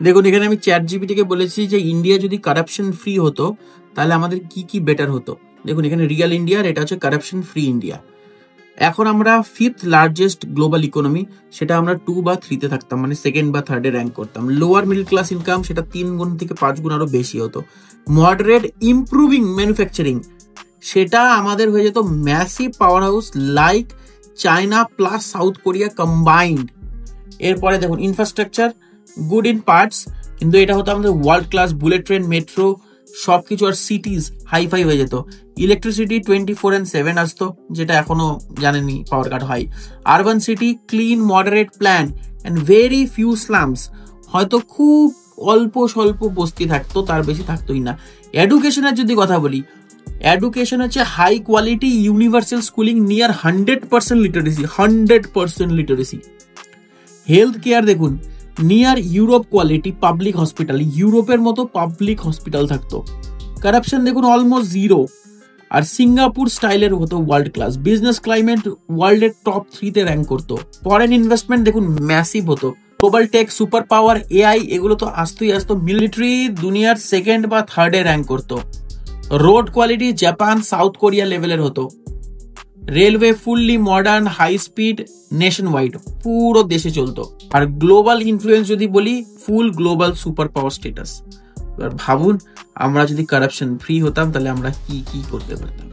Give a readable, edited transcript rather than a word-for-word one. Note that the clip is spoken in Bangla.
দেখুন এখানে আমি চ্যাট জিপিটিকে বলেছি যে ইন্ডিয়া যদি কারাপশন ফ্রি হতো তাহলে আমাদের কি কি বেটার হতো। দেখুন এখানে রিয়েল ইন্ডিয়া, এটা হচ্ছে কারাপশন ফ্রি ইন্ডিয়া। এখন আমরা 5th লার্জেস্ট গ্লোবাল ইকোনমি, সেটা আমরা 2 বা 3-তে থাকতাম, মানে 2nd বা 3rd-এ র্যাঙ্ক করতাম। লোয়ার মিডল ক্লাস ইনকাম সেটা 3 গুণ থেকে 5 গুণ আরো বেশি হতো। মডারেট ইমপ্রুভিং ম্যানুফ্যাকচারিং, সেটা আমাদের হয়ে যেত massive power house like China plus south Korea combined. এরপরে দেখুন ইনফ্রাস্ট্রাকচার গুড ইন পার্টস, কিন্তু এটা হতো আমাদের world class, bullet train, metro সবকিছু, আর সিটিজ হাইফাই হয়ে যেত। ইলেকট্রিসিটি 24/7 আসতো, যেটা এখনো জানেনি পাওয়ার কাট হয়। Urban city clean moderate plan and very few slums, হয়তো খুব অল্প স্বল্প বস্তি থাকতো, তার বেশি থাকতোই না। এডুকেশনের যদি কথা বলি, এডুকেশন হচ্ছে high quality universal schooling, near 100% literacy, 100% literacy. Health care দেখুন near Europe quality public hospital, ইউরোপের মতো পাবলিক হসপিটাল থাকতো। কারাপশন দেখুন অলমোস্ট জিরো, আর সিঙ্গাপুর স্টাইলের হতো ওয়ার্ল্ড ক্লাস। বিজনেস ক্লাইমেট ওয়ার্ল্ডের টপ 3-তে র্যাঙ্ক করতো। ফরেন ইনভেস্টমেন্ট দেখুন ম্যাসিভ হতো। Global tech, super power, AI এগুলো তো আসতোই আসতো। মিলিটারি দুনিয়ার 2nd বা 3rd-এ র্যাঙ্ক করতো। Road quality Japan South Korea লেভেলের হতো। Railway fully modern, high speed, nation wide, পুরো দেশে চলতো। আর গ্লোবাল ইনফ্লুয়েন্স যদি বলি, full global super power status. এবার ভাবুন আমরা যদি কারাপশন ফ্রি হতাম তাহলে আমরা কি কি করতে পারতাম।